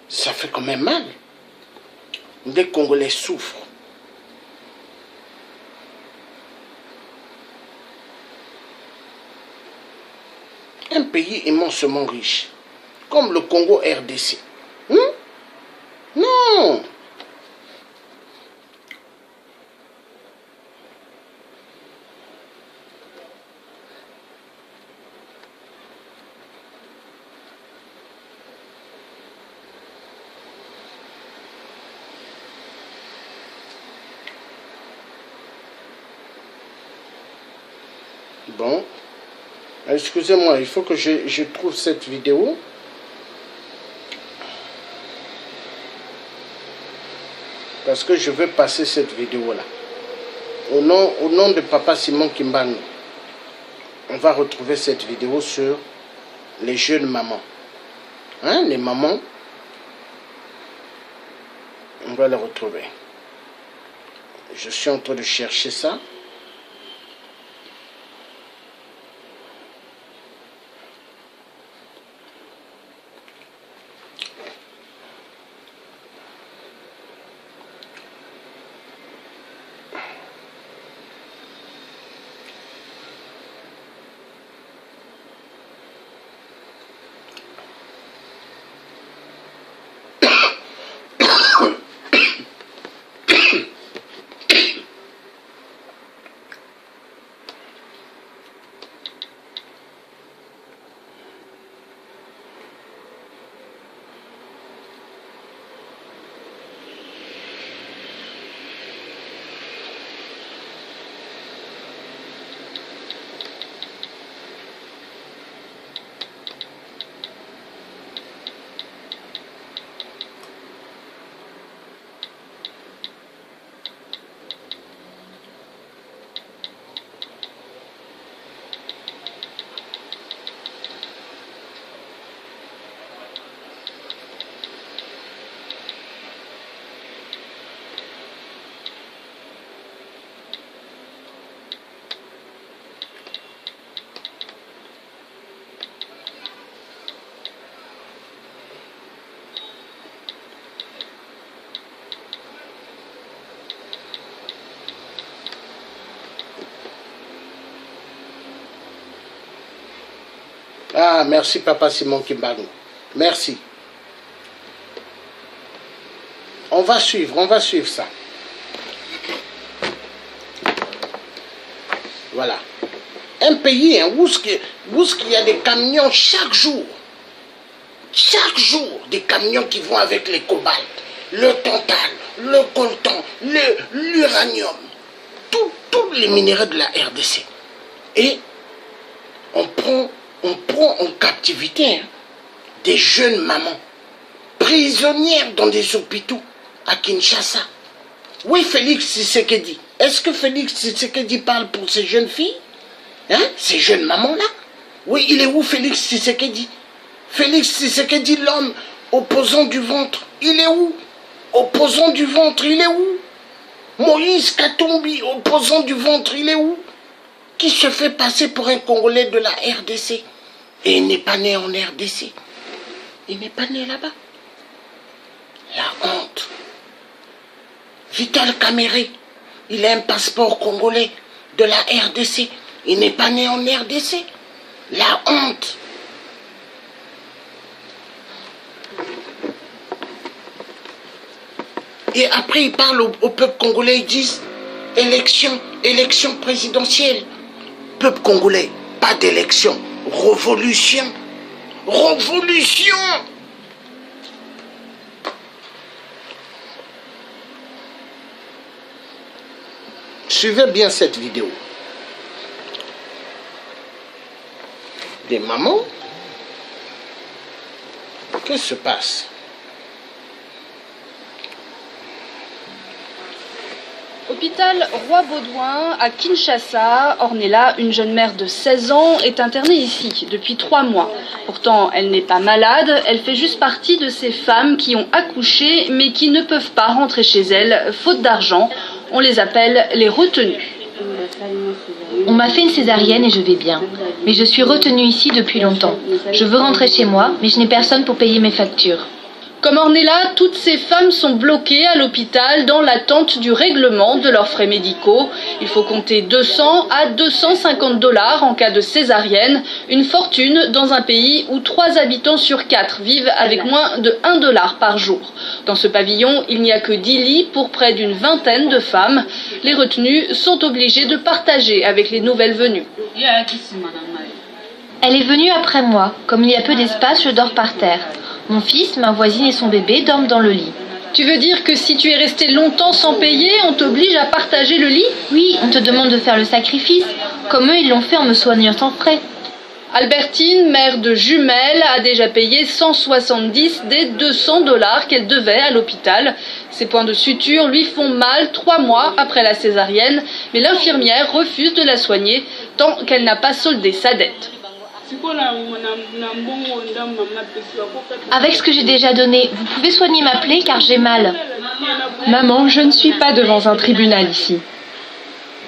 ça fait quand même mal. Des Congolais souffrent. Un pays immensément riche, comme le Congo RDC. Non. Bon, excusez-moi, il faut que je trouve cette vidéo. Parce que je veux passer cette vidéo-là. Au nom de Papa Simon Kimbangu, on va retrouver cette vidéo sur les jeunes mamans. Hein, les mamans, on va les retrouver. Je suis en train de chercher ça. Ah, merci Papa Simon Kimbangu. Merci. On va suivre ça. Voilà. Un pays hein, où il y a des camions chaque jour. Chaque jour, des camions qui vont avec les COBALT, le TANTAL, le COLTAN, l'uranium, tous les minéraux de la RDC. Et on prend en captivité hein, des jeunes mamans, prisonnières dans des hôpitaux à Kinshasa. Oui, Félix Tshisekedi. Est-ce que Félix Tshisekedi parle pour ces jeunes filles? Hein? Ces jeunes mamans-là? Oui, il est où Félix Tshisekedi? Félix Tshisekedi, l'homme opposant du ventre, il est où? Opposant du ventre, il est où? Moïse Katumbi, opposant du ventre, il est où? Qui se fait passer pour un Congolais de la RDC. Et il n'est pas né en RDC. Il n'est pas né là-bas. La honte. Vital Kamere, il a un passeport congolais de la RDC. Il n'est pas né en RDC. La honte. Et après, ils parlent au peuple congolais, ils disent élection présidentielle. Peuple congolais, pas d'élection. Révolution. Révolution. Suivez bien cette vidéo. Des mamans. Qu'est-ce qui se passe? Hôpital Roi-Baudouin à Kinshasa, Ornella, une jeune mère de 16 ans, est internée ici depuis 3 mois. Pourtant, elle n'est pas malade, elle fait juste partie de ces femmes qui ont accouché mais qui ne peuvent pas rentrer chez elles, faute d'argent. On les appelle les retenues. On m'a fait une césarienne et je vais bien. Mais je suis retenue ici depuis longtemps. Je veux rentrer chez moi, mais je n'ai personne pour payer mes factures. Comme Ornella, toutes ces femmes sont bloquées à l'hôpital dans l'attente du règlement de leurs frais médicaux. Il faut compter 200 à 250 $ en cas de césarienne, une fortune dans un pays où 3 habitants sur 4 vivent avec moins de 1 $ par jour. Dans ce pavillon, il n'y a que 10 lits pour près d'une vingtaine de femmes. Les retenues sont obligées de partager avec les nouvelles venues. Elle est venue après moi. Comme il y a peu d'espace, je dors par terre. Mon fils, ma voisine et son bébé dorment dans le lit. Tu veux dire que si tu es resté longtemps sans payer, on t'oblige à partager le lit? Oui, on te demande de faire le sacrifice, comme eux ils l'ont fait en me soignant sans frais. Albertine, mère de jumelles, a déjà payé 170 des 200 $ qu'elle devait à l'hôpital. Ses points de suture lui font mal 3 mois après la césarienne, mais l'infirmière refuse de la soigner tant qu'elle n'a pas soldé sa dette. Avec ce que j'ai déjà donné, vous pouvez soigner ma plaie car j'ai mal. Maman, je ne suis pas devant un tribunal ici.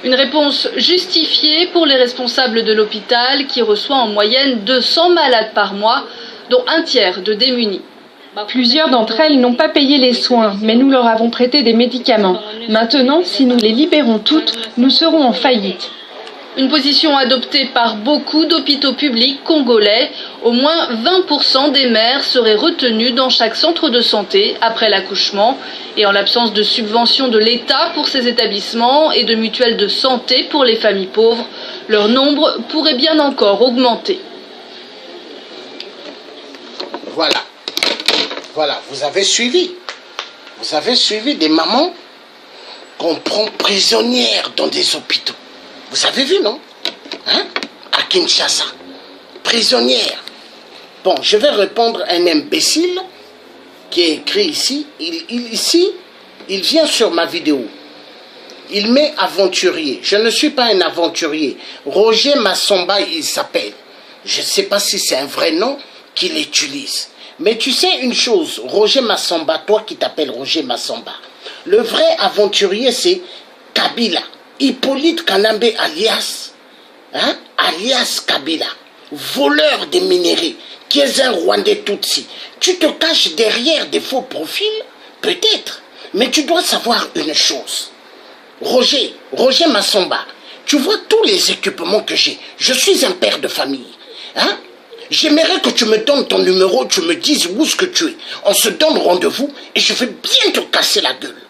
Une réponse justifiée pour les responsables de l'hôpital qui reçoit en moyenne 200 malades par mois, dont un tiers de démunis. Plusieurs d'entre elles n'ont pas payé les soins, mais nous leur avons prêté des médicaments. Maintenant, si nous les libérons toutes, nous serons en faillite. Une position adoptée par beaucoup d'hôpitaux publics congolais. Au moins 20% des mères seraient retenues dans chaque centre de santé après l'accouchement. Et en l'absence de subventions de l'État pour ces établissements et de mutuelles de santé pour les familles pauvres, leur nombre pourrait bien encore augmenter. Voilà. Voilà, vous avez suivi. Vous avez suivi des mamans qu'on prend prisonnières dans des hôpitaux. Vous avez vu, non? Hein? À Kinshasa. Prisonnière. Bon, je vais répondre à un imbécile qui est écrit ici. Il vient sur ma vidéo. Il met aventurier. Je ne suis pas un aventurier. Roger Massamba, il s'appelle. Je ne sais pas si c'est un vrai nom qu'il utilise. Mais tu sais une chose, Roger Massamba, toi qui t'appelles Roger Massamba, le vrai aventurier, c'est Kabila. Hippolyte Kanambe alias, alias Kabila, voleur des minerais, qui est un Rwandais Tutsi. Tu te caches derrière des faux profils, peut-être, mais tu dois savoir une chose. Roger Massamba, tu vois tous les équipements que j'ai. Je suis un père de famille. J'aimerais que tu me donnes ton numéro, tu me dises où est-ce que tu es. On se donne rendez-vous et je vais bien te casser la gueule.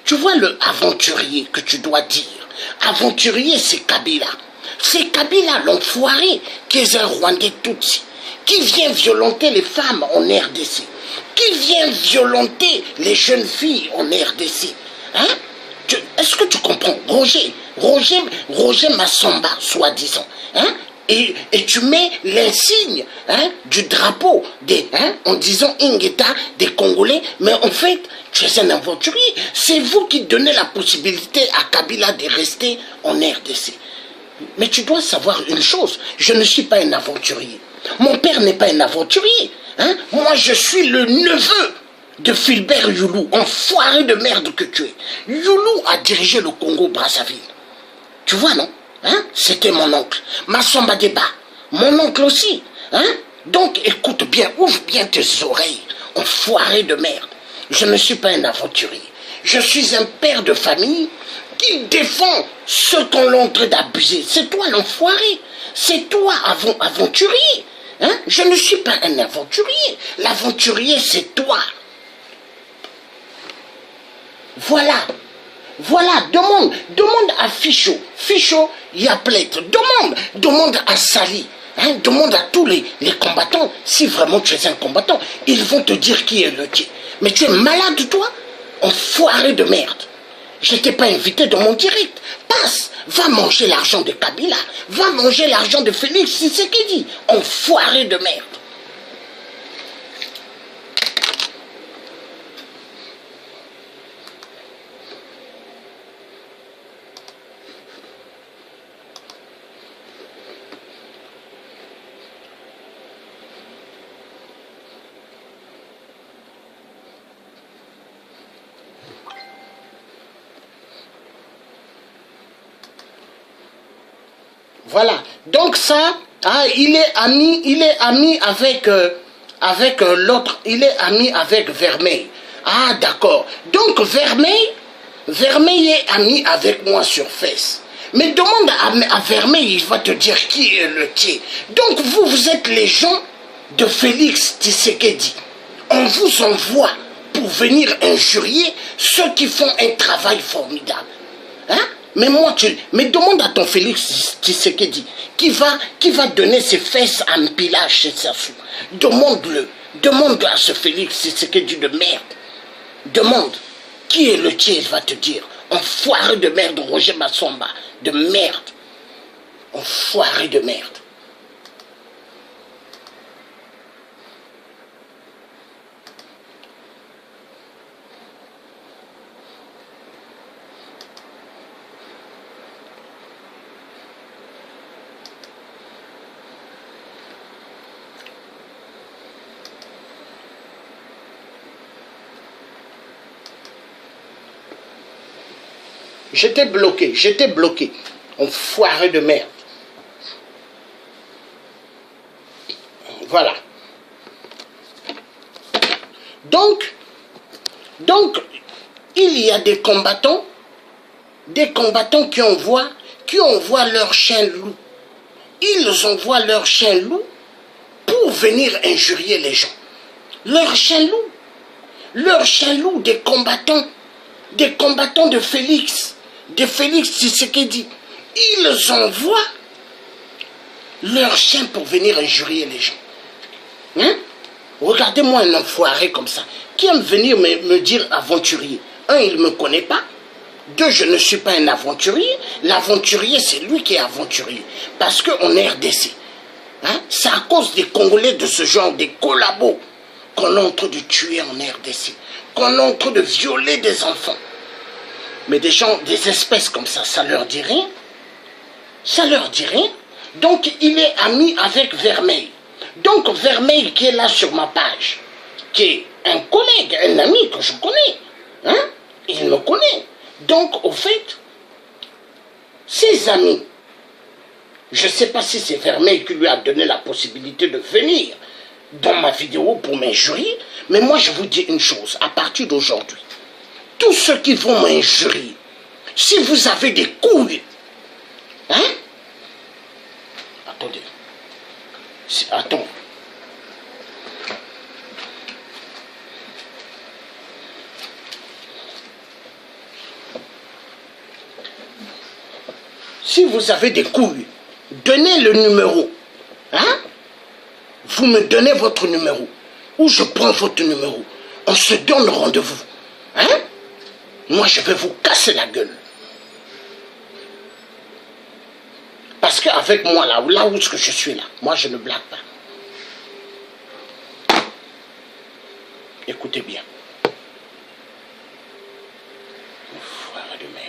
Tu vois le aventurier que tu dois dire. Aventurier, c'est Kabila. C'est Kabila, l'enfoiré, qui est un Rwandais Tutsi, qui vient violenter les femmes en RDC, qui vient violenter les jeunes filles en RDC. Est-ce que tu comprends? Roger Massamba, soi-disant. Et tu mets l'insigne du drapeau en disant Ingeta des Congolais, mais en fait, tu es un aventurier. C'est vous qui donnez la possibilité à Kabila de rester en RDC. Mais tu dois savoir une chose, je ne suis pas un aventurier. Mon père n'est pas un aventurier. Moi, je suis le neveu de Philbert Youlou, enfoiré de merde que tu es. Youlou a dirigé le Congo-Brazzaville. Tu vois, non? C'était mon oncle. Massamba Deba, mon oncle aussi. Donc, écoute bien, ouvre bien tes oreilles, enfoiré de merde. Je ne suis pas un aventurier. Je suis un père de famille qui défend ceux qu'on l'ont en train d'abuser. C'est toi l'enfoiré. C'est toi aventurier. Je ne suis pas un aventurier. L'aventurier, c'est toi. Voilà. Voilà, demande à Fichot. Fichot, il y a plainte. Demande à Sali. Demande à tous les combattants. Si vraiment tu es un combattant, ils vont te dire qui est le tien. Mais tu es malade, toi? Enfoiré de merde. Je t'ai pas invité dans mon direct. Passe, va manger l'argent de Kabila. Va manger l'argent de Félix, c'est ce qu'il dit. Enfoiré de merde. Voilà. Donc ça, il est ami avec l'autre, il est ami avec Vermeil. Ah, d'accord. Donc, Vermeil est ami avec moi sur Face. Mais demande à Vermeil, il va te dire qui est le tien. Donc, vous êtes les gens de Félix Tshisekedi. On vous envoie pour venir injurier ceux qui font un travail formidable. Hein? Mais demande à ton Félix Tshisekedi qui va donner ses fesses à empilage chez Sassou. Demande-le. Demande à ce Félix Tshisekedi de merde. Demande. Qui est le tien, il va te dire. Enfoiré de merde, Roger Massamba. De merde. Enfoiré de merde. J'étais bloqué. Enfoiré de merde. Voilà. Donc, il y a des combattants qui envoient leurs chiens loups. Ils envoient leurs chiens loups pour venir injurier les gens. Leurs chiens loups, des combattants de Félix Tshisekedi. Ils envoient leurs chiens pour venir injurier les gens. Hein? Regardez-moi un enfoiré comme ça, qui aime venir me dire aventurier. Un, il ne me connaît pas. Deux, je ne suis pas un aventurier. L'aventurier, c'est lui qui est aventurier. Parce qu'on est RDC. Hein? C'est à cause des Congolais de ce genre, des collabos, qu'on est en train de tuer en RDC. Qu'on est en train de violer des enfants. Mais des gens, des espèces comme ça leur dit rien. Ça leur dit rien. Donc, il est ami avec Vermeil. Donc, Vermeil qui est là sur ma page, qui est un collègue, un ami que je connais, hein? Il me connaît. Donc, au fait, ses amis, je ne sais pas si c'est Vermeil qui lui a donné la possibilité de venir dans ma vidéo pour m'injurier, mais moi, je vous dis une chose, à partir d'aujourd'hui, tous ceux qui vont m'injurier, si vous avez des couilles, hein? Attendez. Attends. Si vous avez des couilles, donnez le numéro. Hein? Vous me donnez votre numéro. Ou je prends votre numéro. On se donne rendez-vous. Hein? Moi, je vais vous casser la gueule. Parce qu'avec moi, là où je suis là, moi, je ne blague pas. Écoutez bien. Enfoiré de merde.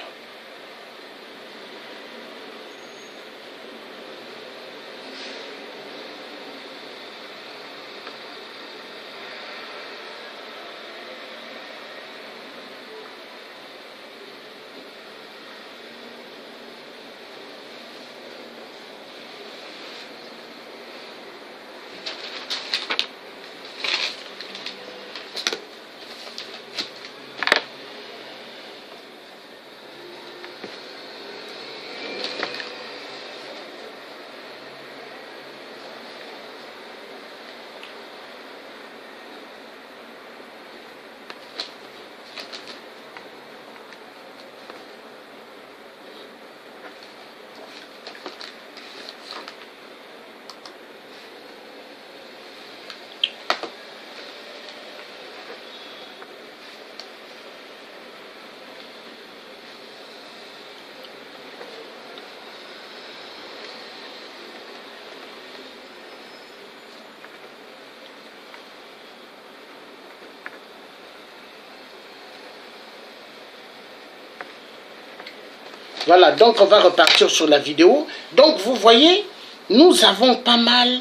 Voilà, donc on va repartir sur la vidéo. Donc vous voyez, nous avons pas mal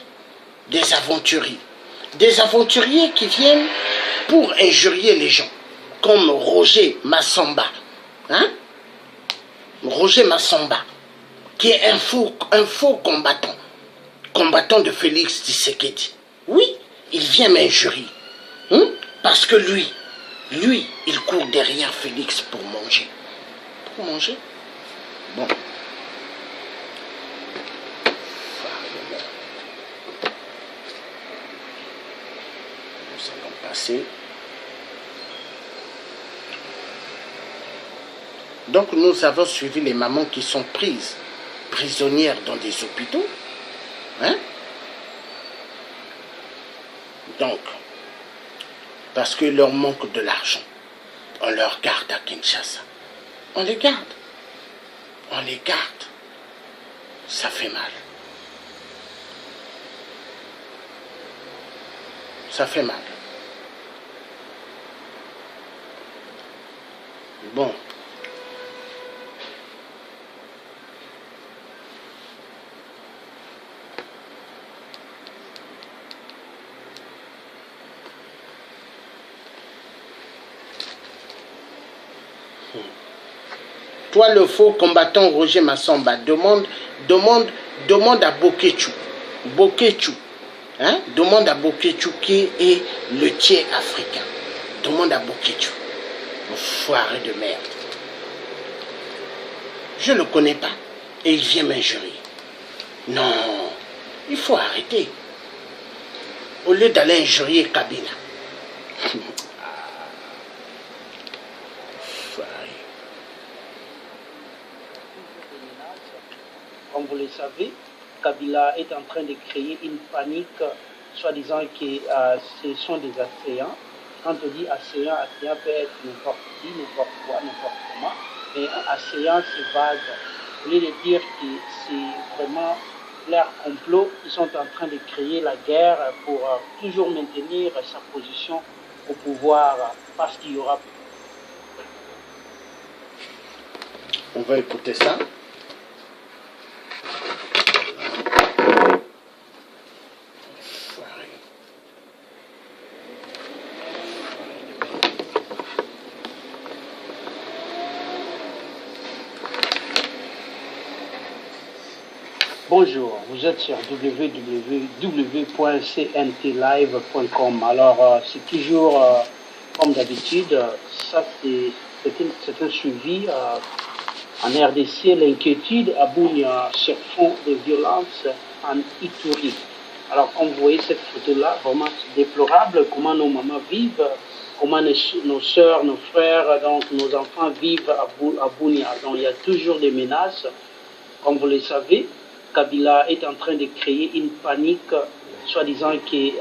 des aventuriers. Des aventuriers qui viennent pour injurier les gens. Comme Roger Massamba. Hein? Roger Massamba, qui est un faux combattant. Combattant de Félix Tshisekedi. Oui, il vient m'injurier. Parce que lui, il court derrière Félix pour manger. Pour manger? Bon. Nous allons passer. Donc nous avons suivi les mamans qui sont prisonnières dans des hôpitaux. Hein? Donc, parce que leur manque de l'argent, on leur garde à Kinshasa. On les garde. On les garde. Ça fait mal. Ça fait mal. Bon. Toi, le faux combattant Roger Massamba, demande à Bokechu. Bokechu. Hein? Demande à Bokechu qui est le tiers africain. Demande à Bokechu. Foiré de merde. Je ne le connais pas. Et il vient m'injurier. Non. Il faut arrêter. Au lieu d'aller injurier Kabila. Comme vous le savez, Kabila est en train de créer une panique, soi-disant que ce sont des assaillants. Quand on dit assaillant, assaillant peut être n'importe qui, n'importe quoi, n'importe comment. Mais assaillant, c'est vague. Au lieu de dire que c'est vraiment leur complot, ils sont en train de créer la guerre pour toujours maintenir sa position au pouvoir parce qu'il y aura... On va écouter ça. Bonjour, vous êtes sur www.cntlive.com. Alors, c'est toujours, comme d'habitude, ça c'est un suivi en RDC, l'inquiétude à Bunia sur fond de violence en Ituri. Alors, comme vous voyez cette photo-là, vraiment c'est déplorable comment nos mamans vivent, comment nos soeurs, nos frères, donc nos enfants vivent à Bunia. Donc, il y a toujours des menaces, comme vous le savez. Kabila est en train de créer une panique, soi-disant que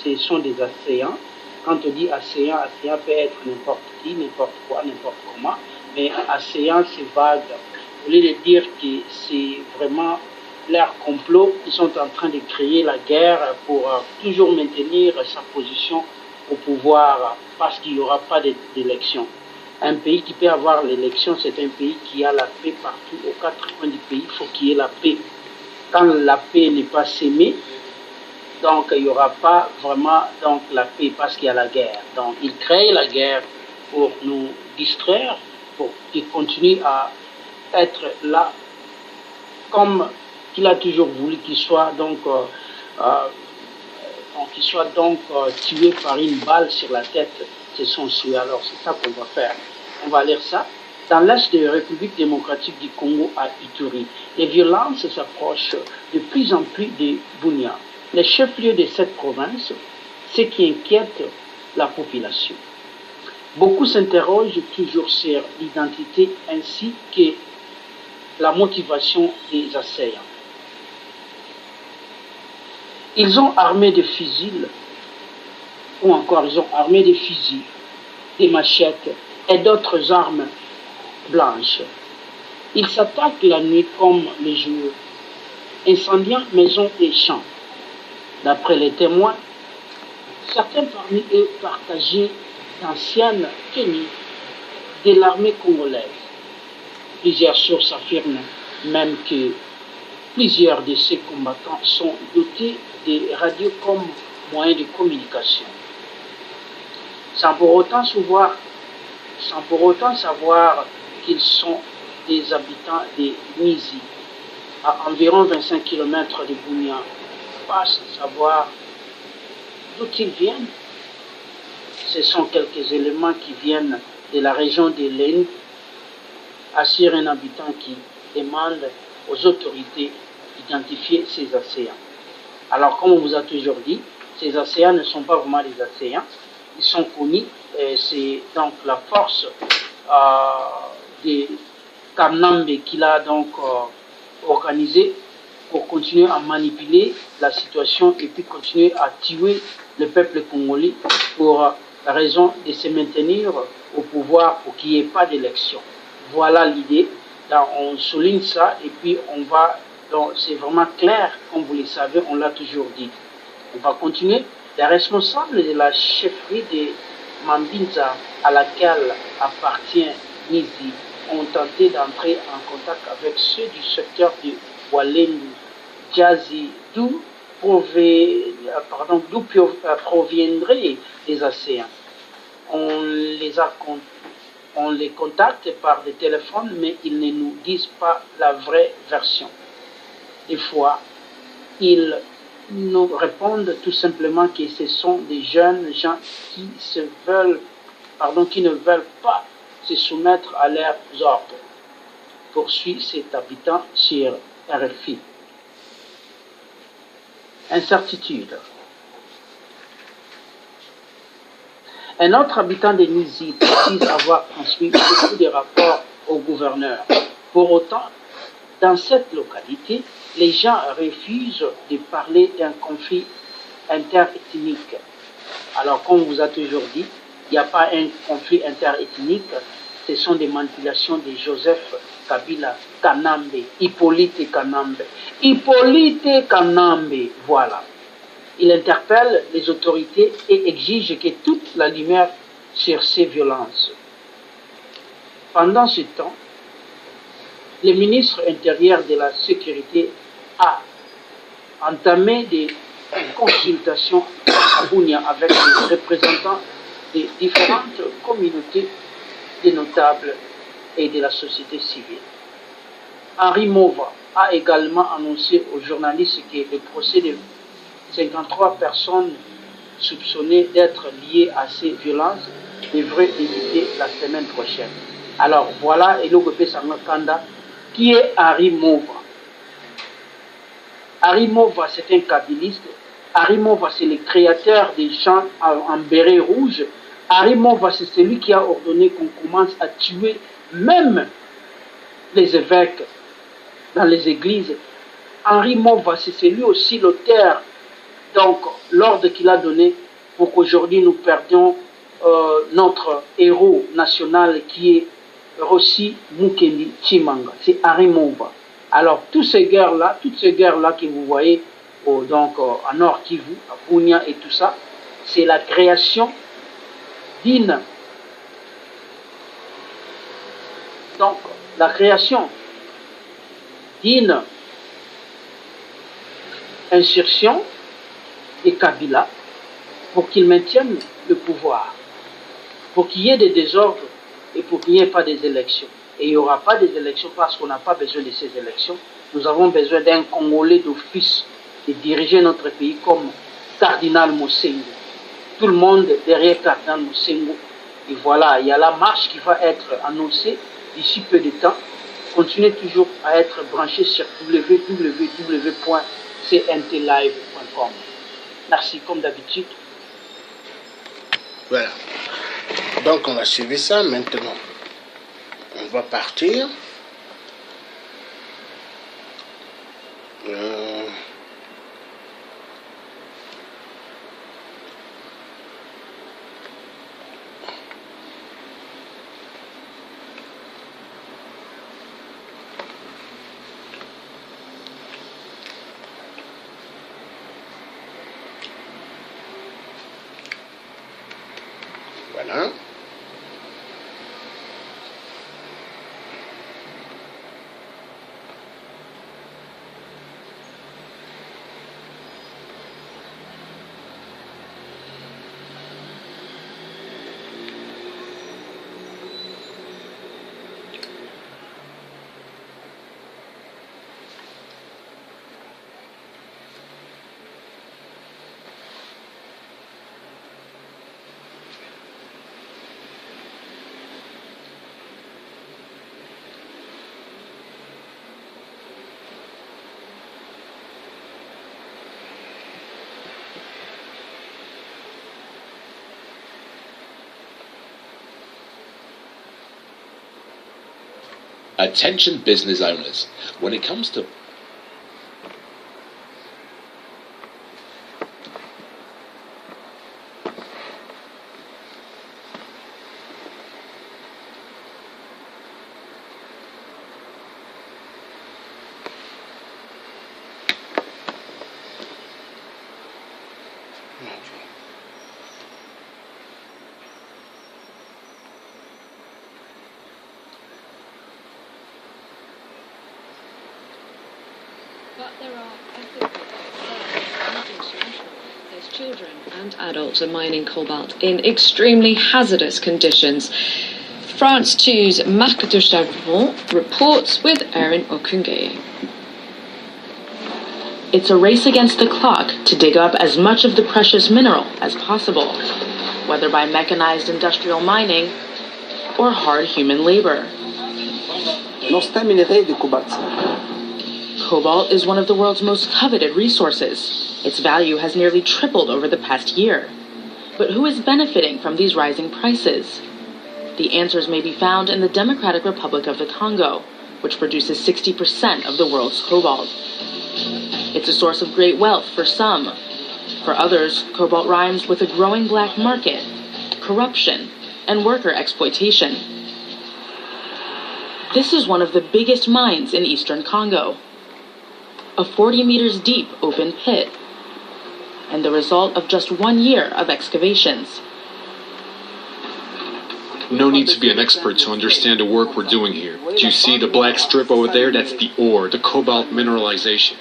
ce sont des assaillants. Quand on dit assaillant, assaillant peut être n'importe qui, n'importe quoi, n'importe comment. Mais assaillant, c'est vague. Au lieu de dire que c'est vraiment leur complot, ils sont en train de créer la guerre pour toujours maintenir sa position au pouvoir parce qu'il n'y aura pas d'élection. Un pays qui peut avoir l'élection, c'est un pays qui a la paix partout, aux quatre coins du pays, il faut qu'il y ait la paix. Quand la paix n'est pas sémée, donc il n'y aura pas vraiment donc, la paix parce qu'il y a la guerre. Donc il crée la guerre pour nous distraire, pour qu'il continue à être là comme il a toujours voulu qu'il soit donc, tué par une balle sur la tête. C'est son souhait. Alors c'est ça qu'on va faire. On va lire ça. Dans l'est de la République démocratique du Congo à Ituri, les violences s'approchent de plus en plus de Bunia, les chefs-lieux de cette province, ce qui inquiète la population. Beaucoup s'interrogent toujours sur l'identité ainsi que la motivation des assaillants. Ils ont armé des fusils, ou encore ils ont armé des fusils, des machettes et d'autres armes blanches. Ils s'attaquent la nuit comme le jour, incendiant maisons et champs. D'après les témoins, certains parmi eux partageaient d'anciennes tenues de l'armée congolaise. Plusieurs sources affirment même que plusieurs de ces combattants sont dotés de radios comme moyen de communication. Sans pour autant savoir qu'ils sont des habitants de Nizi, à environ 25 km de Bunia, pas savoir D'où ils viennent? Ce sont quelques éléments qui viennent de la région de l'Inde, assure un habitant qui demande aux autorités d'identifier ces océans. Alors, comme on vous a toujours dit, ces océans ne sont pas vraiment des océans, ils sont connus, c'est donc la force de Kamnambe qu'il a donc organisé pour continuer à manipuler la situation et puis continuer à tuer le peuple congolais pour la raison de se maintenir au pouvoir pour qu'il n'y ait pas d'élection. Voilà l'idée. On souligne ça et puis on va, donc c'est vraiment clair, comme vous le savez, on l'a toujours dit. On va continuer. Les responsables de la chefferie de Mambinza à laquelle appartient Nizi ont tenté d'entrer en contact avec ceux du secteur de Walendu, Djazi, d'où proviendraient les océans. On les contacte par des téléphones, mais ils ne nous disent pas la vraie version. Des fois, ils nous répondent tout simplement que ce sont des jeunes gens qui ne veulent pas se soumettre à leurs ordres. Poursuit cet habitant sur RFI. Incertitude. Un autre habitant de Nizi précise avoir transmis beaucoup de rapports au gouverneur. Pour autant, dans cette localité, les gens refusent de parler d'un conflit interethnique. Alors, comme on vous a toujours dit, il n'y a pas un conflit interethnique, ce sont des manipulations de Joseph Kabila Kanambe, Hippolyte Kanambe. Hippolyte Kanambe, voilà. Il interpelle les autorités et exige que toute la lumière sur ces violences. Pendant ce temps, le ministre intérieur de la Sécurité a entamé des consultations à Bunia avec les représentants des différentes communautés, des notables et de la société civile. Henri Mova a également annoncé aux journalistes que le procès de 53 personnes soupçonnées d'être liées à ces violences devrait débuter la semaine prochaine. Alors voilà Elogopé Sanmakanda qui est Henri Mova. Henri Mova, c'est un kabiliste. Henri Mova, c'est le créateur des gens en béret rouge. Henri Mova, c'est celui qui a ordonné qu'on commence à tuer même les évêques dans les églises. Henri Mova, c'est celui aussi l'auteur, donc l'ordre qu'il a donné pour qu'aujourd'hui nous perdions notre héros national qui est Rossi Mukendi Chimanga. C'est Henri Mova. Alors, toutes ces guerres-là que vous voyez en Nord Kivu, à Bunia et tout ça, c'est la création d'une insurrection des Kabila pour qu'ils maintiennent le pouvoir, pour qu'il y ait des désordres et pour qu'il n'y ait pas des élections. Et il n'y aura pas des élections parce qu'on n'a pas besoin de ces élections. Nous avons besoin d'un Congolais d'office de diriger notre pays comme Cardinal Mosengo. Tout le monde derrière Cardinal Mosengo. Et voilà, il y a la marche qui va être annoncée d'ici peu de temps. Continuez toujours à être branchés sur www.cntlive.com. Merci, comme d'habitude. Voilà. Donc on a suivi ça. Maintenant, on va partir. Voilà. Attention business owners. When it comes to But there are ethical concerns. There's children and adults are mining cobalt in extremely hazardous conditions. France 2's Marc de Chavron reports with Erin Okunge. It's a race against the clock to dig up as much of the precious mineral as possible, whether by mechanized industrial mining or hard human labor. Cobalt is one of the world's most coveted resources. Its value has nearly tripled over the past year. But who is benefiting from these rising prices? The answers may be found in the Democratic Republic of the Congo, which produces 60% of the world's cobalt. It's a source of great wealth for some. For others, cobalt rhymes with a growing black market, corruption, and worker exploitation. This is one of the biggest mines in eastern Congo. A 40 meters deep open pit, and the result of just 1 year of excavations. No need to be an expert to understand the work we're doing here. Do you see the black strip over there? That's the ore, the cobalt mineralization.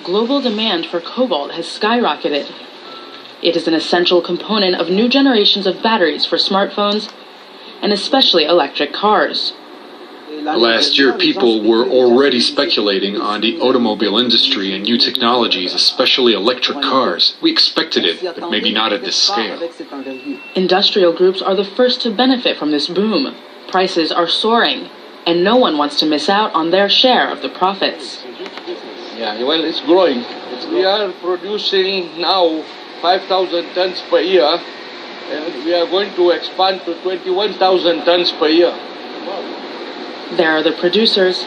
Global demand for cobalt has skyrocketed. It is an essential component of new generations of batteries for smartphones, and especially electric cars. Last year, people were already speculating on the automobile industry and new technologies, especially electric cars. We expected it, but maybe not at this scale. Industrial groups are the first to benefit from this boom. Prices are soaring, and no one wants to miss out on their share of the profits. Yeah, well, it's growing. We are producing now 5,000 tons per year, and we are going to expand to 21,000 tons per year. There are the producers,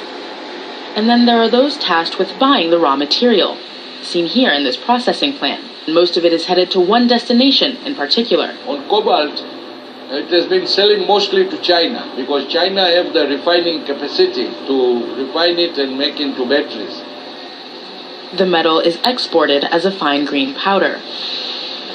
and then there are those tasked with buying the raw material, seen here in this processing plant. Most of it is headed to one destination in particular. On cobalt, it has been selling mostly to China, because China have the refining capacity to refine it and make into batteries. The metal is exported as a fine green powder.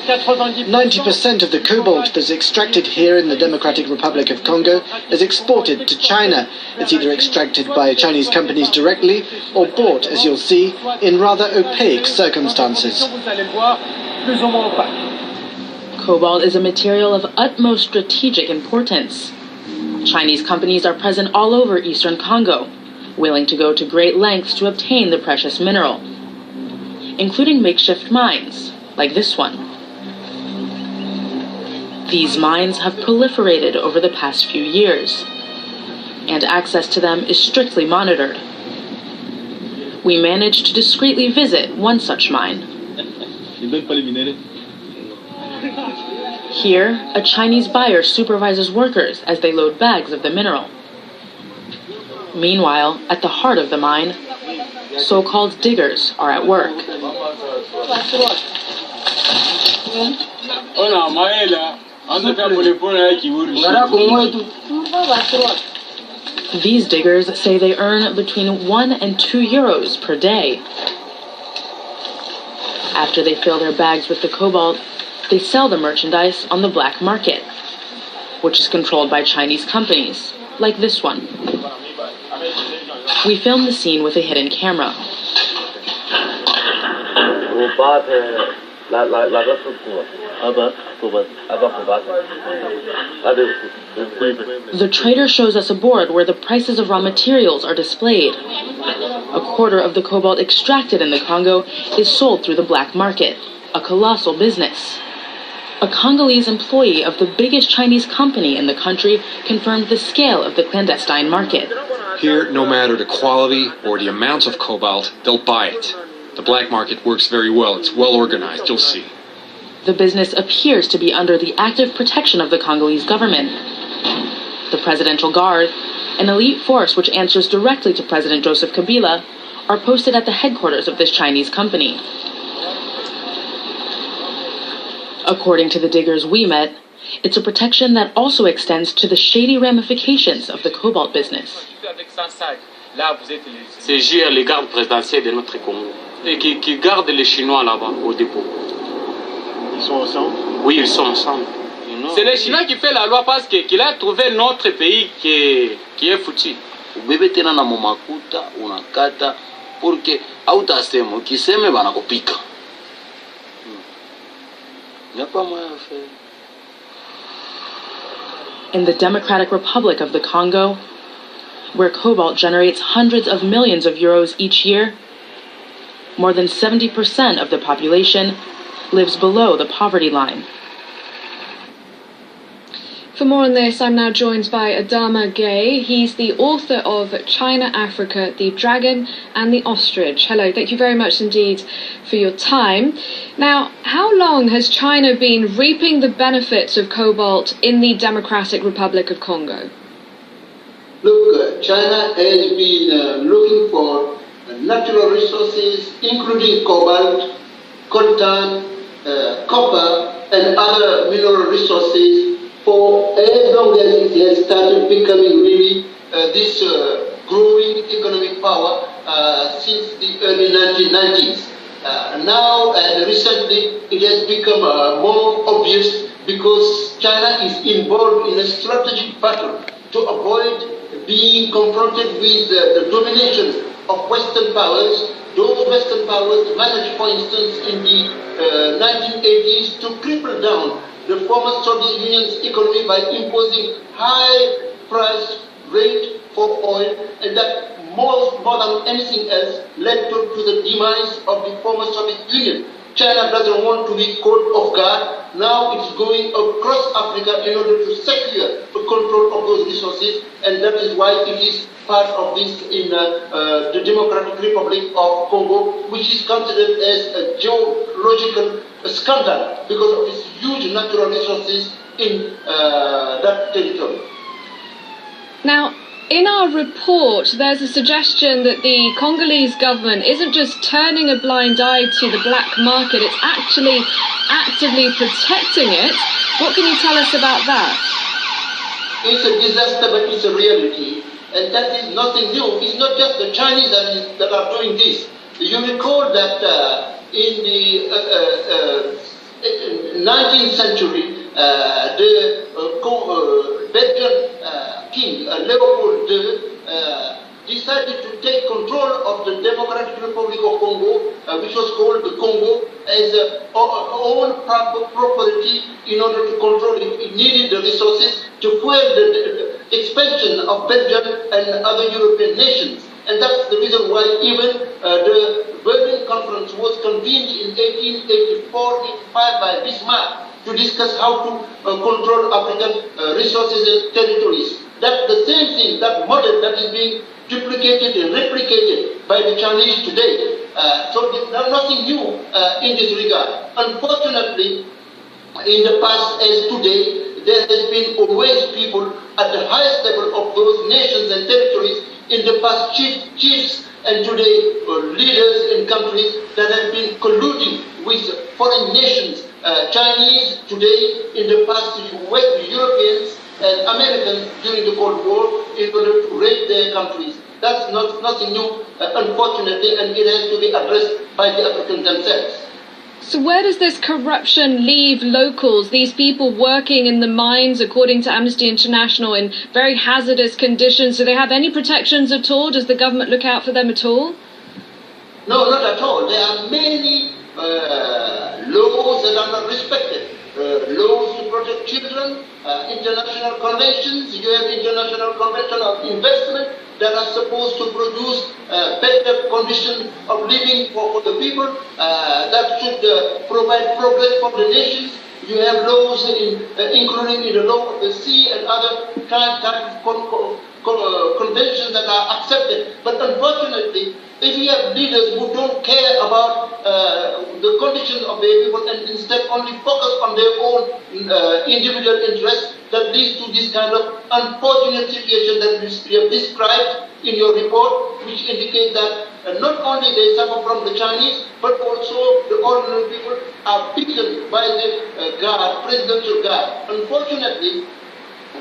90% of the cobalt that's extracted here in the Democratic Republic of Congo is exported to China. It's either extracted by Chinese companies directly or bought, as you'll see, in rather opaque circumstances. Cobalt is a material of utmost strategic importance. Chinese companies are present all over eastern Congo, willing to go to great lengths to obtain the precious mineral, including makeshift mines, like this one. These mines have proliferated over the past few years, and access to them is strictly monitored. We managed to discreetly visit one such mine. Here, a Chinese buyer supervises workers as they load bags of the mineral. Meanwhile, at the heart of the mine, so-called diggers are at work. These diggers say they earn between 1 and 2 euros per day. After they fill their bags with the cobalt, they sell the merchandise on the black market, which is controlled by Chinese companies, like this one. We filmed the scene with a hidden camera. The trader shows us a board where the prices of raw materials are displayed. A quarter of the cobalt extracted in the Congo is sold through the black market, a colossal business. A Congolese employee of the biggest Chinese company in the country confirmed the scale of the clandestine market. Here, no matter the quality or the amount of cobalt, they'll buy it. The black market works very well. It's well organized, you'll see. The business appears to be under the active protection of the Congolese government. The Presidential Guard An elite force which answers directly to President Joseph Kabila are posted at the headquarters of this Chinese company. According to the diggers we met, it's a protection that also extends to the shady ramifications of the cobalt business. C'est gère les gardes présidentiels de notre Congo et qui gardent les Chinois là-bas au dépôt. Ils sont ensemble? Oui, ils sont ensemble. C'est les Chinois qui font la loi parce qu'il a trouvé notre pays qui est foutu. Ubebe tena na momakuta unakata porque hautasema ukiseme banakupika. Y'a pas moyen de faire. In the Democratic Republic of the Congo, where cobalt generates hundreds of millions of euros each year, more than 70% of the population lives below the poverty line. For more on this, I'm now joined by Adama Gaye. He's the author of China, Africa, the Dragon and the Ostrich. Hello, thank you very much indeed for your time. Now, how long has China been reaping the benefits of cobalt in the Democratic Republic of Congo? Look, China has been looking for natural resources, including cobalt, coltan, copper, and other mineral resources for as long as it has started becoming really this growing economic power since the early 1990s. Now and recently it has become more obvious because China is involved in a strategic battle to avoid being confronted with the domination of Western powers. Those Western powers managed, for instance, in the 1980s to cripple down the former Soviet Union's economy by imposing high price rate for oil, and that more than anything else led to the demise of the former Soviet Union. China doesn't want to be caught off guard. Now it's going across Africa in order to secure the control of those resources, and that is why it is part of this in the Democratic Republic of Congo, which is considered as a geological scandal because of its huge natural resources in that territory. Now, in our report, there's a suggestion that the Congolese government isn't just turning a blind eye to the black market, it's actually actively protecting it. What can you tell us about that? It's a disaster, but it's a reality. And that is nothing new. It's not just the Chinese that are doing this. You recall that in the 19th century, the Belgian king, Leopold II, decided to take control of the Democratic Republic of Congo, which was called the Congo, as own property in order to control it. It needed the resources to fuel the expansion of Belgium and other European nations. And that's the reason why even the Berlin Conference was convened in 1884-85 by Bismarck to discuss how to control African resources and territories. That's the same thing, that model that is being duplicated and replicated by the Chinese today. So there's nothing new in this regard. Unfortunately, in the past as today, there has been always people at the highest level of those nations and territories, in the past chiefs and today leaders in countries that have been colluding with foreign nations, Chinese today, in the past West Europeans and Americans during the Cold War, in order to raid their countries. That's nothing new, unfortunately, and it has to be addressed by the Africans themselves. So where does this corruption leave locals, these people working in the mines, according to Amnesty International, in very hazardous conditions? Do they have any protections at all? Does the government look out for them at all? No, not at all. There are many laws that are not respected. Laws to protect children, international conventions. You have international convention of investment that are supposed to produce better conditions of living for the people, that should provide progress for the nations. You have laws including in the law of the sea and other kind of conventions that are accepted. But unfortunately, if you have leaders who don't care about the conditions of their people and instead only focus on their own individual interests, that leads to this kind of unfortunate situation that you have described in your report, which indicate that not only they suffer from the Chinese, but also the ordinary people are beaten by the presidential guard. Unfortunately,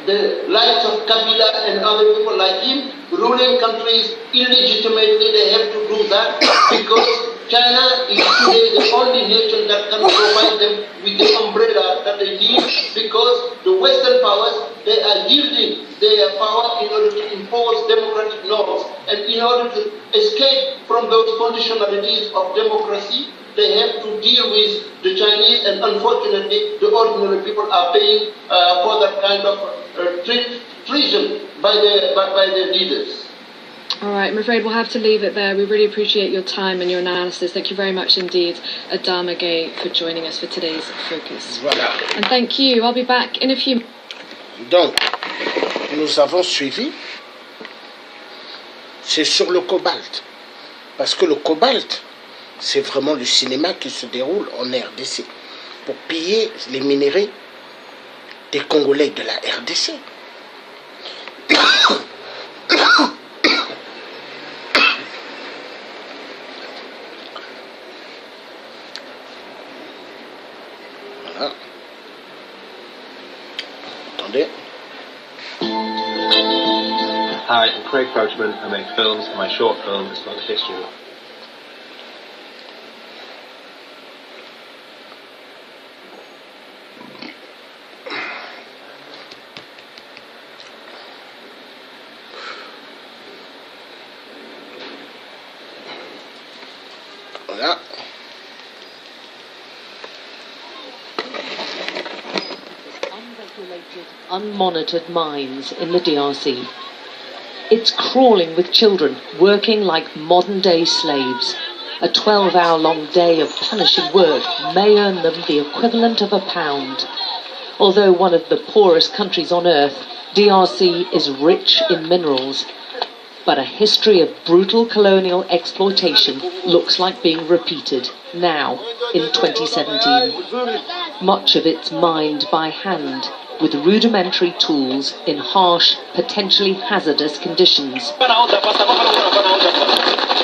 the likes of Kabila and other people like him ruling countries illegitimately, they have to do that because China is today the only nation that can provide them with the umbrella that they need, because the Western powers, they are yielding their power in order to impose democratic norms, and in order to escape from those conditionalities of democracy, they have to deal with the Chinese, and unfortunately the ordinary people are paying for that kind of treason by the leaders. All right, I'm afraid we'll have to leave it there. We really appreciate your time and your analysis. Thank you very much indeed, Adama Gay, for joining us for today's Focus. Voilà. And thank you. I'll be back in a few minutes. Donc, nous avons suivi, c'est sur le cobalt. Parce que le cobalt, c'est vraiment le cinéma qui se déroule en RDC pour piller les minéraux des Congolais de la RDC. Voilà. Attendez. Hi, I'm Craig Coachman. I make films, and my short film is about the history of Voilà. Unregulated, unmonitored mines in the DRC. It's crawling with children, working like modern-day slaves. A 12-hour-long day of punishing work may earn them the equivalent of £1. Although one of the poorest countries on earth, DRC is rich in minerals. But a history of brutal colonial exploitation looks like being repeated now, in 2017. Much of it's mined by hand, with rudimentary tools in harsh, potentially hazardous conditions.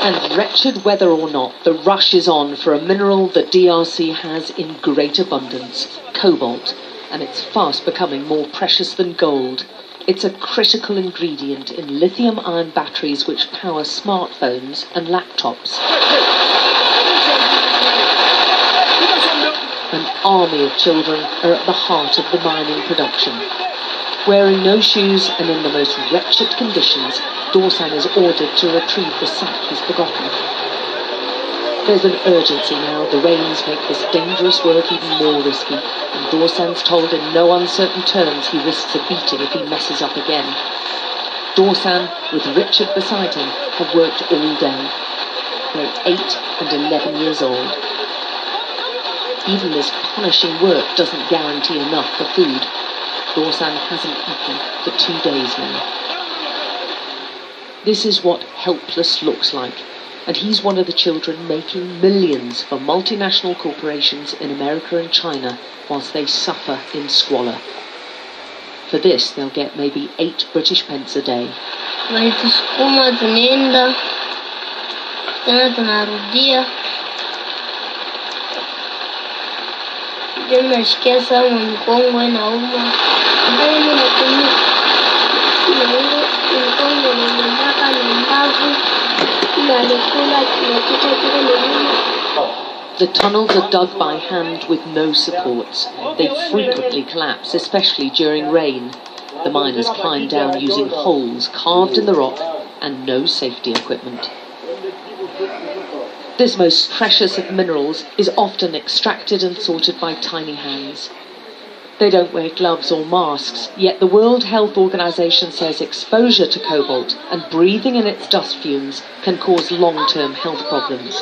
And wretched whether or not, the rush is on for a mineral the DRC has in great abundance, cobalt, and it's fast becoming more precious than gold. It's a critical ingredient in lithium-ion batteries which power smartphones and laptops. An army of children are at the heart of the mining production. Wearing no shoes and in the most wretched conditions, Dorsan is ordered to retrieve the sack he's forgotten. There's an urgency now. The rains make this dangerous work even more risky, and Dorsan's told in no uncertain terms he risks a beating if he messes up again. Dorsan, with Richard beside him, have worked all day. They're 8 and 11 years old. Even this punishing work doesn't guarantee enough for food. Dorsan hasn't eaten for 2 days now. This is what helpless looks like, and he's one of the children making millions for multinational corporations in America and China whilst they suffer in squalor. For this, they'll get maybe 8 British pence a day. Walitusukuma tunaenda tena tunarudia. Ndio nashikia sana mkongo inauma. Ndio natumia. Mkongo unataka na mbavu. The tunnels are dug by hand with no supports. They frequently collapse, especially during rain. The miners climb down using holes carved in the rock and no safety equipment. This most precious of minerals is often extracted and sorted by tiny hands. They don't wear gloves or masks, yet the World Health Organization says exposure to cobalt and breathing in its dust fumes can cause long-term health problems.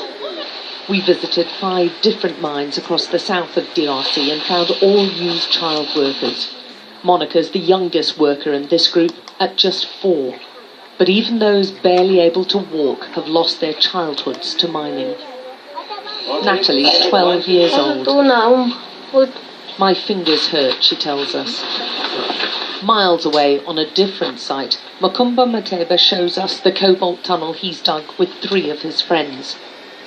We visited 5 different mines across the south of DRC and found all used child workers. Monica's the youngest worker in this group at just 4. But even those barely able to walk have lost their childhoods to mining. Natalie's 12 years old. My fingers hurt, she tells us. Miles away, on a different site, Makumba Mateba shows us the cobalt tunnel he's dug with 3 of his friends.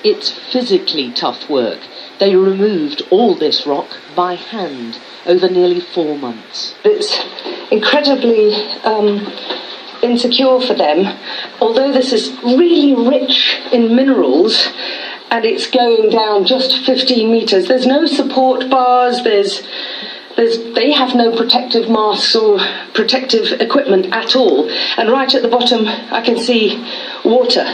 It's physically tough work. They removed all this rock by hand over nearly 4 months. It's incredibly insecure for them. Although this is really rich in minerals and it's going down just 15 meters, there's no support bars, they have no protective masks or protective equipment at all. And right at the bottom, I can see water.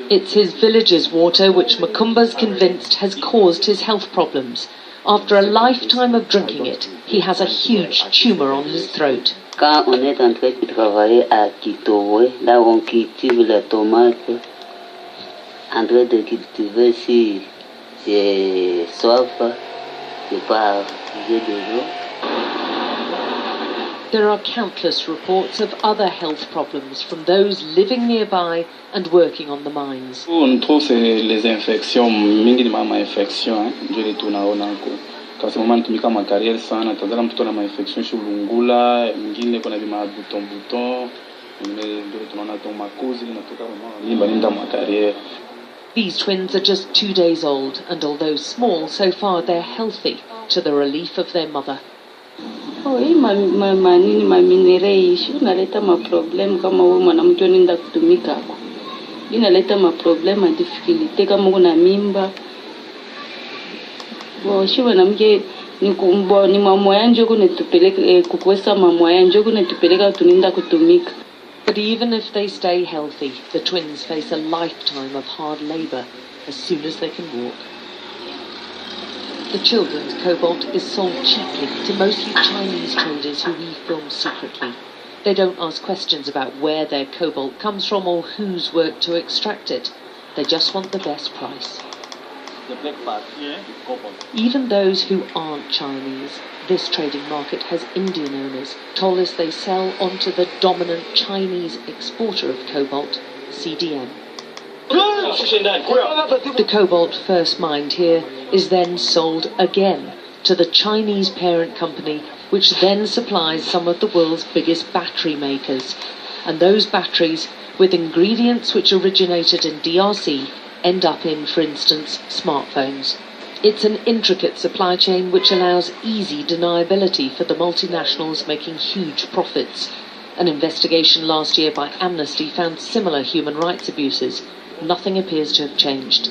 It's his village's water which Makumba's convinced has caused his health problems. After a lifetime of drinking it, he has a huge tumour on his throat. Quand on est en train de travailler à Kitowe, là on cultive les tomates, en train de cultiver si j'ai soif, je pars puiser de l'eau. There are countless reports of other health problems from those living nearby and working on the mines. On trouve les infections, minimum infection, je les tourne Kwa ce moment tumika ma carrière sana, tazala mtoto na infection shulungula, mwingine kuna vima buton, mwingine ndio tunaona to makozi inatoka mama limba ma carrière. These twins are just 2 days old, and although small, so far they're healthy, to the relief of their mother. Oh, hii manini maminereishi inaleta maproblem kama wewe mwanamke unaenda kutumika hapo. Inaleta maproblem na difficulty kama una mimba. Bo shiwe mwanamke ni mama yanje kunetupeleka kukwesa mama yanje kunetupeleka tuninda kutumika. But even if they stay healthy, the twins face a lifetime of hard labour as soon as they can walk. The children's cobalt is sold cheaply to mostly Chinese traders who we film secretly. They don't ask questions about where their cobalt comes from or who's worked to extract it. They just want the best price. The black part, yeah, cobalt. Even those who aren't Chinese, this trading market has Indian owners, told us they sell onto the dominant Chinese exporter of cobalt, CDM. The cobalt first mined here is then sold again to the Chinese parent company, which then supplies some of the world's biggest battery makers. And those batteries, with ingredients which originated in DRC, end up in, for instance, smartphones. It's an intricate supply chain which allows easy deniability for the multinationals making huge profits. An investigation last year by Amnesty found similar human rights abuses. Nothing appears to have changed.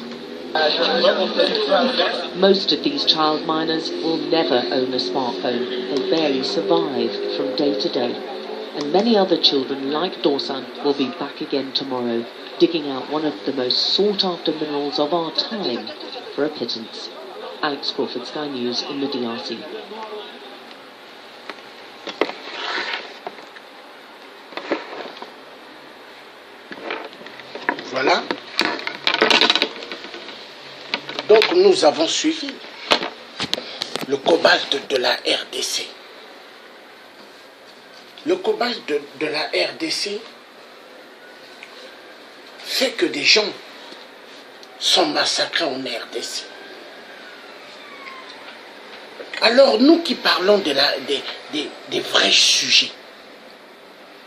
Most of these child miners will never own a smartphone. They barely survive from day to day. And many other children like Dorsan will be back again tomorrow, digging out one of the most sought-after minerals of our time for a pittance. Alex Crawford, Sky News in the DRC. Voilà. Donc nous avons suivi le cobalt de la RDC. Le cobalt de la RDC fait que des gens sont massacrés en RDC. Alors nous qui parlons des vrais sujets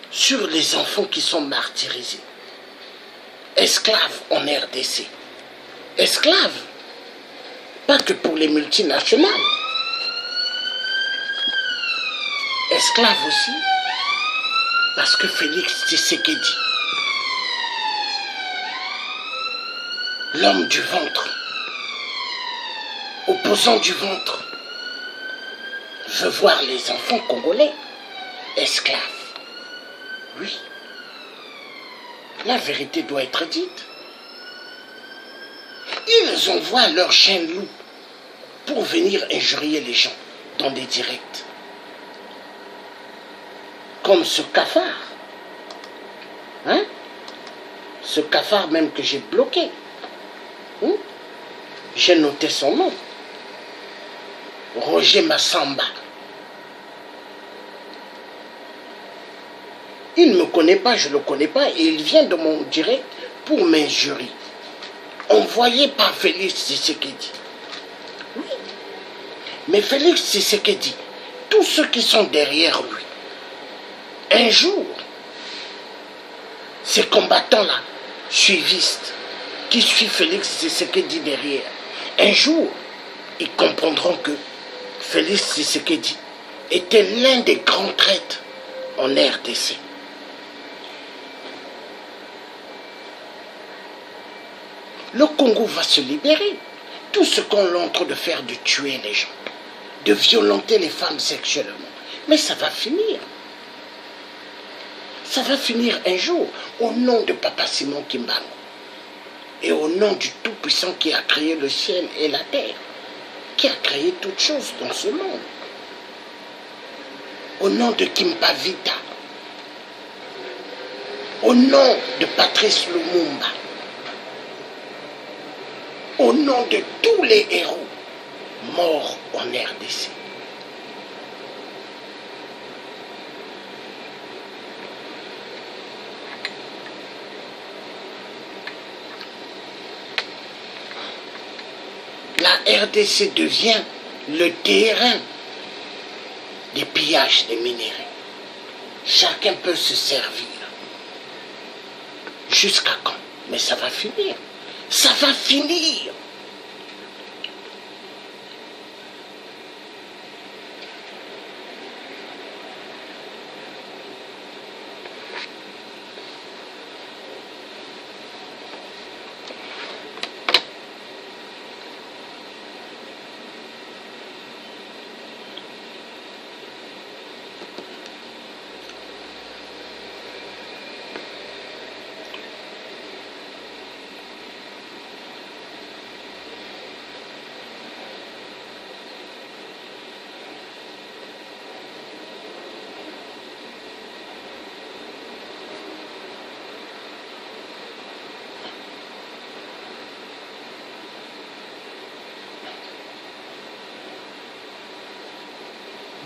sur les enfants qui sont martyrisés, esclaves en RDC, esclaves, pas que pour les multinationales, esclaves aussi, parce que Félix Tshisekedi, l'homme du ventre, opposant du ventre, veut voir les enfants congolais esclaves. Oui. La vérité doit être dite. Ils envoient leurs chiens loups pour venir injurier les gens dans des directs. Comme ce cafard. Hein? Ce cafard même que j'ai bloqué. Hein? J'ai noté son nom. Roger Massamba. Il ne me connaît pas, je ne le connais pas, et il vient de mon direct pour m'injurier. Envoyé par Félix Tshisekedi. Oui. Mais Félix Tshisekedi, tous ceux qui sont derrière lui, Un jour, ces combattants-là, suivistes, qui suivent Félix Tshisekedi derrière, un jour, ils comprendront que Félix Tshisekedi était l'un des grands traîtres en RDC. Le Congo va se libérer. Tout ce qu'on est en train de faire, de tuer les gens, de violenter les femmes sexuellement, mais ça va finir. Ça va finir un jour, au nom de Papa Simon Kimbangu, et au nom du Tout-Puissant qui a créé le ciel et la terre, qui a créé toutes choses dans ce monde. Au nom de Kimpa Vita, au nom de Patrice Lumumba, au nom de tous les héros morts en RDC. La RDC devient le terrain des pillages des minéraux. Chacun peut se servir. Jusqu'à quand? Mais ça va finir. Ça va finir.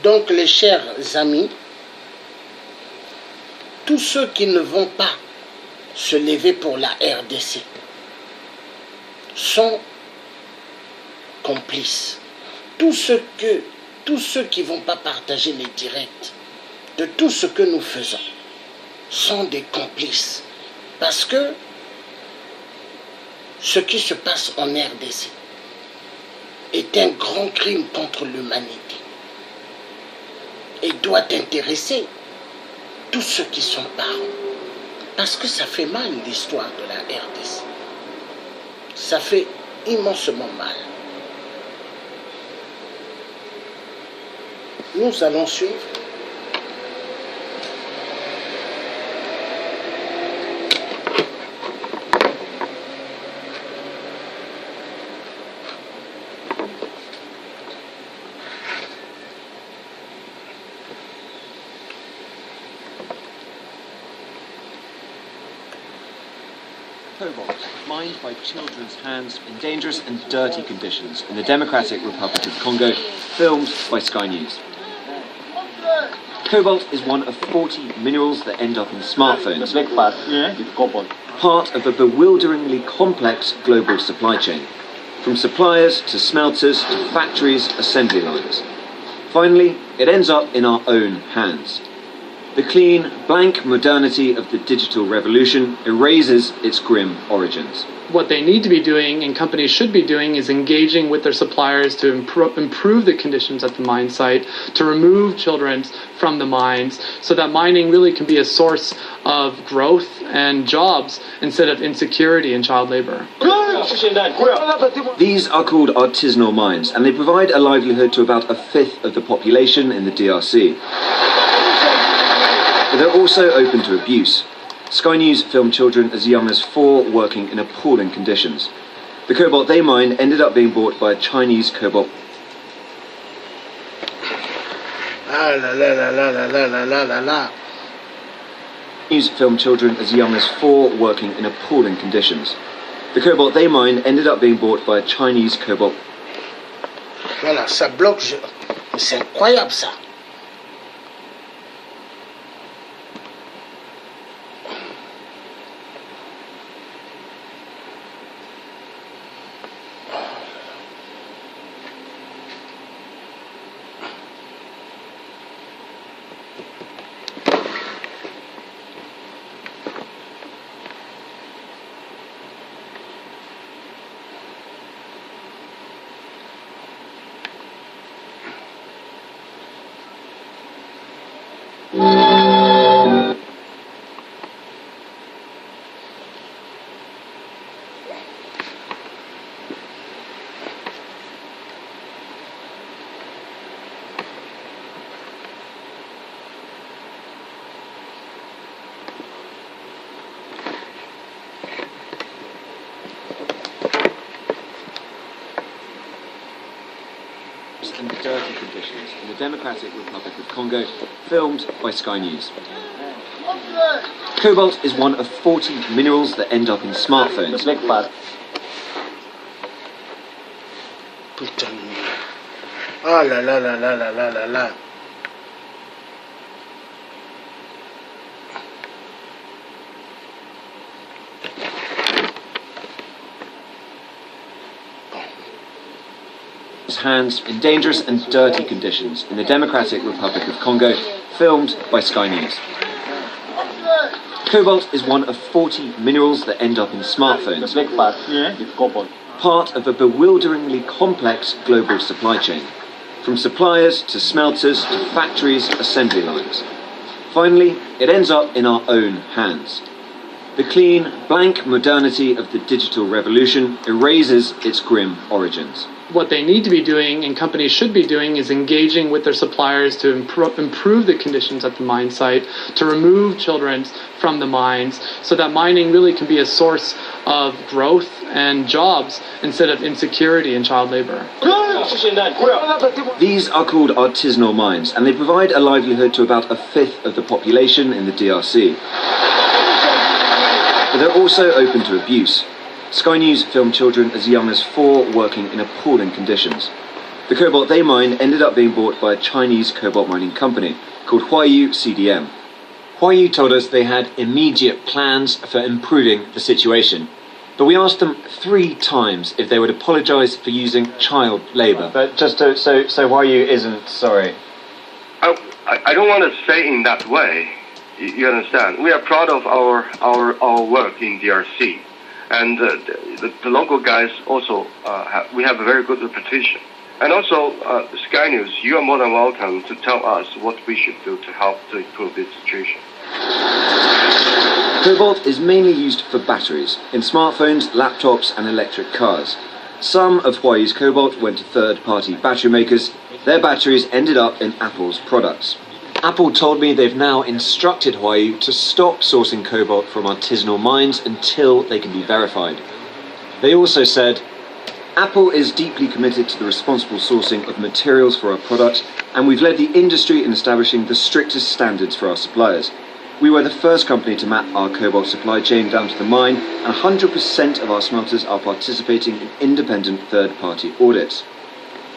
Donc, les chers amis, tous ceux qui ne vont pas se lever pour la RDC sont complices. Tous ceux qui ne vont pas partager les directs de tout ce que nous faisons sont des complices. Parce que ce qui se passe en RDC est un grand crime contre l'humanité. Et doit intéresser tous ceux qui sont parents. Parce que ça fait mal l'histoire de la RDC. Ça fait immensement mal. Nous allons suivre. Cobalt, mined by children's hands in dangerous and dirty conditions in the Democratic Republic of Congo, filmed by Sky News. Cobalt is one of 40 minerals that end up in smartphones, part of a bewilderingly complex global supply chain, from suppliers to smelters to factories, assembly lines. Finally, it ends up in our own hands. The clean, blank modernity of the digital revolution erases its grim origins. What they need to be doing, and companies should be doing, is engaging with their suppliers to improve the conditions at the mine site, to remove children from the mines, so that mining really can be a source of growth and jobs instead of insecurity and child labor. These are called artisanal mines, and they provide a livelihood to about a fifth of the population in the DRC. But they're also open to abuse. Sky News filmed children as young as 4 working in appalling conditions. The cobalt they mined ended up being bought by a Chinese cobalt. Ah la la la la la la la la la. News filmed children as young as 4 working in appalling conditions. The cobalt they mined ended up being bought by a Chinese cobalt. Voilà, ça bloque. C'est incroyable ça. And dirty conditions in the Democratic Republic of Congo, filmed by Sky News. Cobalt is one of 40 minerals that end up in smartphones. Putain. Ah là là là là là là là là. Hands in dangerous and dirty conditions in the Democratic Republic of Congo, filmed by Sky News. Cobalt is one of 40 minerals that end up in smartphones, part of a bewilderingly complex global supply chain, from suppliers to smelters to factories, assembly lines. Finally, it ends up in our own hands. The clean, blank modernity of the digital revolution erases its grim origins. What they need to be doing, and companies should be doing, is engaging with their suppliers to improve the conditions at the mine site, to remove children from the mines, so that mining really can be a source of growth and jobs instead of insecurity and child labor. These are called artisanal mines, and they provide a livelihood to about a fifth of the population in the DRC. But they're also open to abuse. Sky News filmed children as young as 4 working in appalling conditions. The cobalt they mined ended up being bought by a Chinese cobalt mining company called Huayu CDM. Huayu told us they had immediate plans for improving the situation, but we asked them 3 times if they would apologise for using child labour. But just so Huayu isn't sorry. I don't want to say in that way. You understand? We are proud of our work in DRC. And the local guys also, we have a very good reputation. And also, Sky News, you are more than welcome to tell us what we should do to help to improve this situation. Cobalt is mainly used for batteries, in smartphones, laptops and electric cars. Some of Huayu's cobalt went to third-party battery makers. Their batteries ended up in Apple's products. Apple told me they've now instructed Huayu to stop sourcing cobalt from artisanal mines until they can be verified. They also said, Apple is deeply committed to the responsible sourcing of materials for our products, and we've led the industry in establishing the strictest standards for our suppliers. We were the first company to map our cobalt supply chain down to the mine, and 100% of our smelters are participating in independent third-party audits.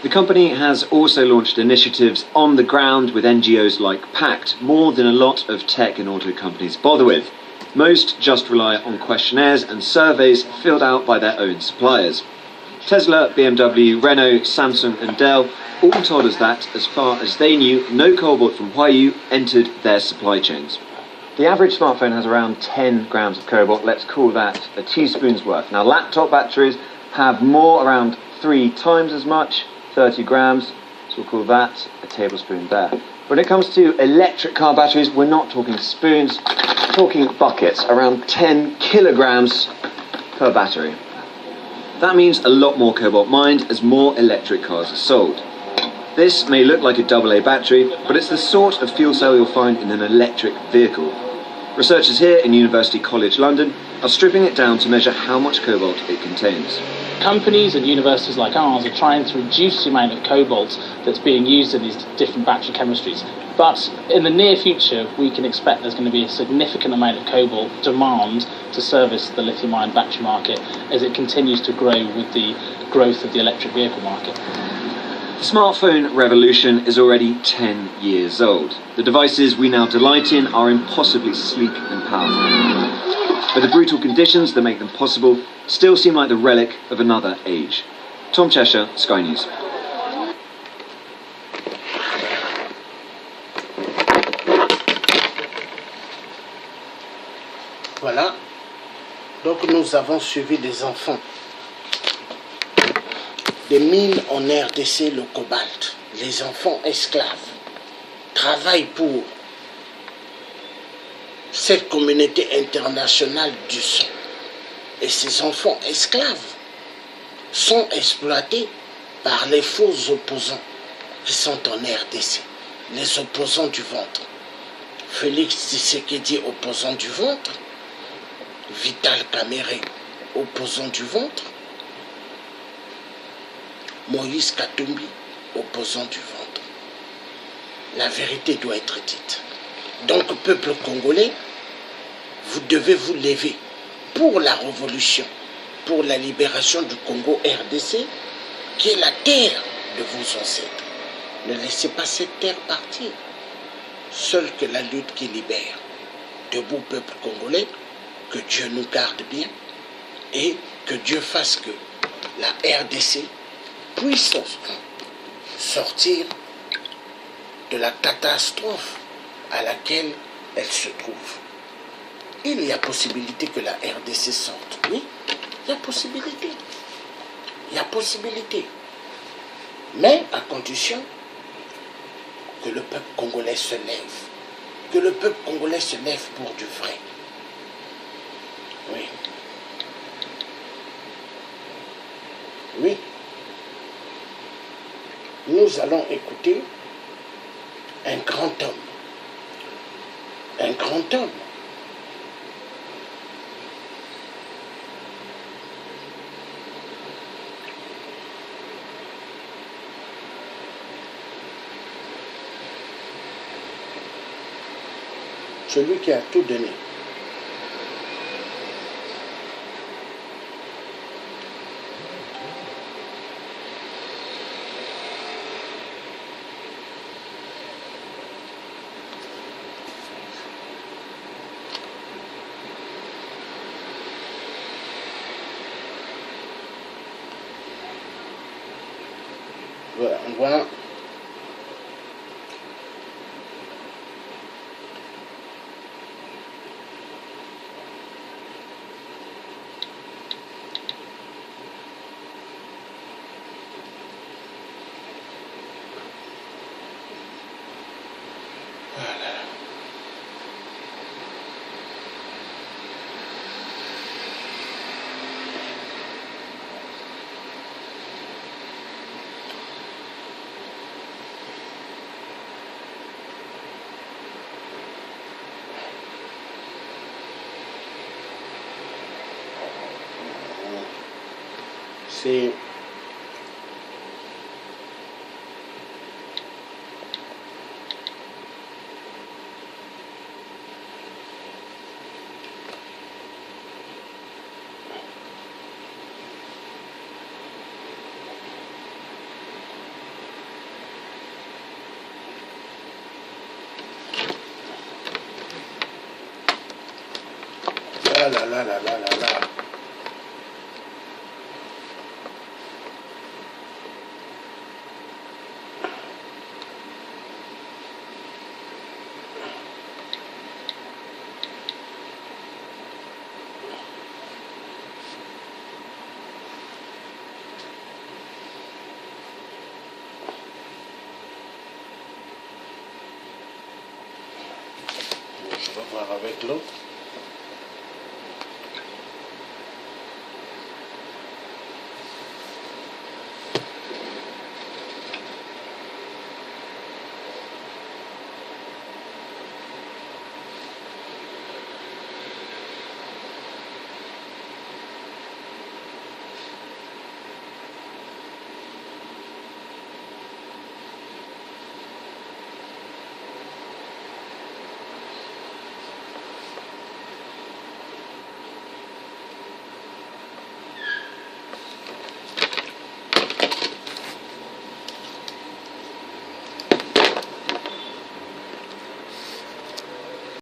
The company has also launched initiatives on the ground with NGOs like PACT, more than a lot of tech and auto companies bother with. Most just rely on questionnaires and surveys filled out by their own suppliers. Tesla, BMW, Renault, Samsung and Dell all told us that, as far as they knew, no cobalt from Huayu entered their supply chains. The average smartphone has around 10 grams of cobalt. Let's call that a teaspoon's worth. Now, laptop batteries have more, around 3 times as much, 30 grams, so we'll call that a tablespoon there. When it comes to electric car batteries, we're not talking spoons, we're talking buckets, around 10 kilograms per battery. That means a lot more cobalt mined as more electric cars are sold. This may look like a AA battery, but it's the sort of fuel cell you'll find in an electric vehicle. Researchers here in University College London are stripping it down to measure how much cobalt it contains. Companies and universities like ours are trying to reduce the amount of cobalt that's being used in these different battery chemistries. But in the near future, we can expect there's going to be a significant amount of cobalt demand to service the lithium-ion battery market as it continues to grow with the growth of the electric vehicle market. The smartphone revolution is already 10 years old. The devices we now delight in are impossibly sleek and powerful. But the brutal conditions that make them possible still seem like the relic of another age. Tom Cheshire, Sky News. Voilà. Donc nous avons suivi des enfants. Des mines en RDC, le cobalt. Les enfants esclaves travaillent pour cette communauté internationale du sang. Et ces enfants esclaves sont exploités par les faux opposants qui sont en RDC, les opposants du ventre. Félix Tshisekedi, opposant du ventre. Vital Kamerhe, opposant du ventre. Moïse Katumbi, opposant du ventre. La vérité doit être dite. Donc, peuple congolais, vous devez vous lever pour la révolution, pour la libération du Congo RDC, qui est la terre de vos ancêtres. Ne laissez pas cette terre partir. Seule que la lutte qui libère. Debout, peuple congolais, que Dieu nous garde bien et que Dieu fasse que la RDC puisse sortir de la catastrophe à laquelle elle se trouve. Il y a possibilité que la RDC sorte. Oui, il y a possibilité. Il y a possibilité. Mais à condition que le peuple congolais se lève. Que le peuple congolais se lève pour du vrai. Oui. Oui. Nous allons écouter un grand homme. Un grand homme. Celui qui a tout donné. Voilà, voilà. C'est là là là là là là là. Je vais voir avec l'autre.